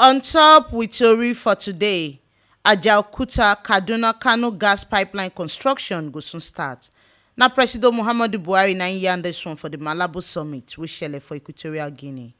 On top with tori for today, Ajaokuta Kaduna Kano gas pipeline construction go soon start. Na Presido Buhari na yarn this one for the Malabo Summit, which shele for Equatorial Guinea.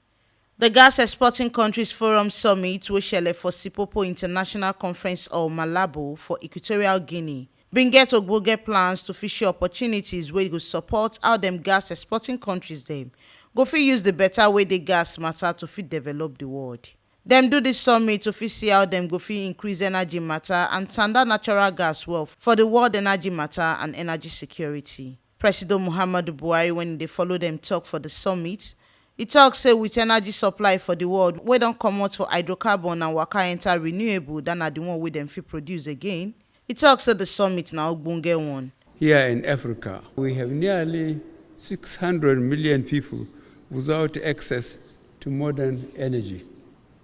The Gas Exporting Countries Forum Summit, which shele for Sipopo International Conference or Malabo for Equatorial Guinea, bin get ogbonge plans to feature opportunities wey go support how dem gas exporting countries dem go fit use the better way the gas matter to fit develop the world. Dem do this summit to fit see how dem go fit increase energy matter and tanda natural gas wealth for the world energy matter and energy security. Presido Buhari, when they follow dem talk for the summit, e tok say with energy supply for the world wey don comot for hydrocarbon and waka enter renewable than na the one wey dem fit produce again, e tok say the summit na ogbonge one. Here in Africa, we have nearly 600 million people without access to modern energy.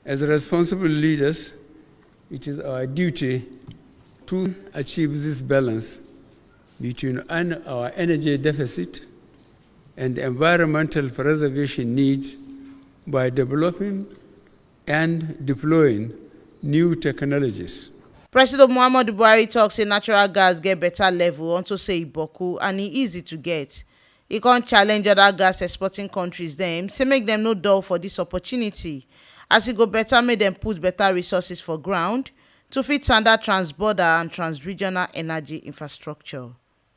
As responsible leaders, it is our duty to achieve this balance between our energy deficit and environmental preservation needs by developing and deploying new technologies. President Buhari talks say natural gas get better level unto say e boku and e easy to get. E can't challenge other gas exporting countries dem, say make them no dull for this opportunity, as e go better make them put better resources for ground to fit standard transborder and transregional energy infrastructure.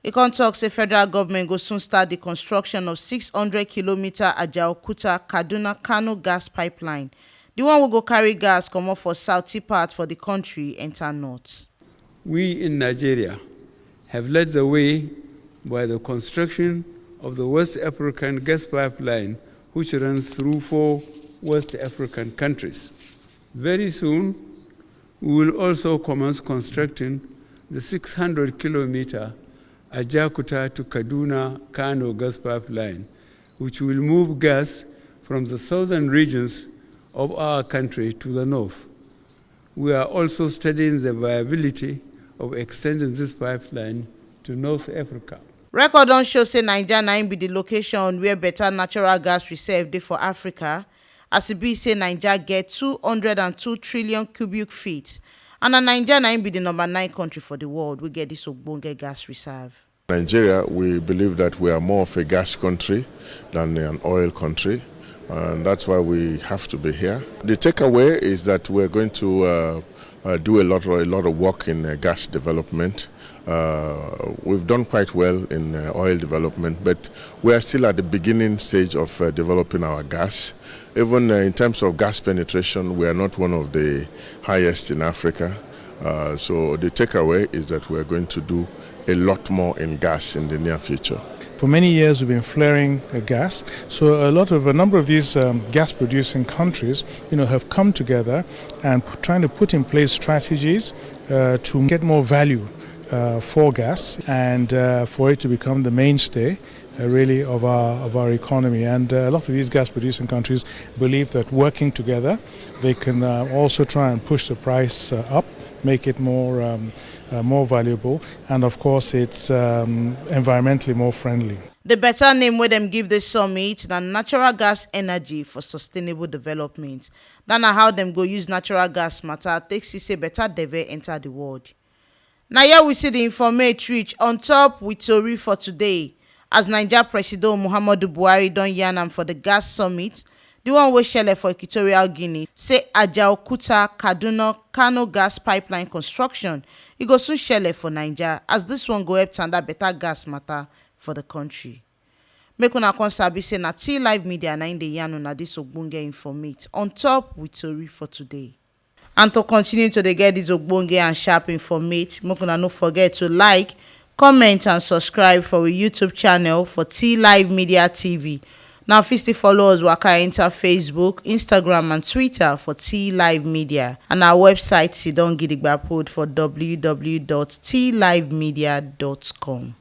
E can't talk say federal government go soon start the construction of 600-kilometer Ajaokuta Kaduna Kano gas pipeline. The one will go carry gas comot for southern part for the country enter north. We in Nigeria have led the way by the construction of the West African gas pipeline, which runs through 4 West African countries. Very soon, we will also commence constructing the 600-kilometer Ajaokuta to Kaduna Kano gas pipeline, which will move gas from the southern regions of our country to the north. We are also studying the viability of extending this pipeline to North Africa. Record don show say Naija na im be the location where better natural gas reserve dey for Africa, as e be say Naija get 202 trillion cubic feet, and na Naija na im be the number 9 country for the world wey get this ogbonge gas reserve. Nigeria, we believe that we are more of a gas country than an oil country, and that's why we have to be here. The takeaway is that we're going to do a lot of work in gas development. We've done quite well in oil development, but we are still at the beginning stage of developing our gas. Even in terms of gas penetration, we are not one of the highest in Africa. So the takeaway is that we are going to do a lot more in gas in the near future. For many years, we've been flaring gas. So a number of these gas-producing countries, have come together and trying to put in place strategies to get more value for gas and for it to become the mainstay really of our economy. And a lot of these gas-producing countries believe that working together, they can also try and push the price up, make it more valuable, and of course it's environmentally more friendly. The better name wey dem give this summit na natural gas energy for sustainable development. That na how dem go use natural gas matter take see say better deve enter the world. Na here we see the informate reach on top with tori for today, as Naija Presido Buhari don yarn am for the gas summit, the one wey shele for Equatorial Guinea, say Ajaokuta Kaduna Kano gas pipeline construction e go soon shele for Naija, as this one go help tanda better gas matter for the country. Make una come sabi say na T Live Media na im dey yarn una this ogbonge informate on top with tori for today. And to continue to get this ogbonge and sharp informate, make una no forget to like, comment and subscribe for our YouTube channel for T Live Media TV. Now, fit follow us waka enter Facebook, Instagram and Twitter for T Live Media, and our website sidon gidigba pod for www.tlivemedia.com.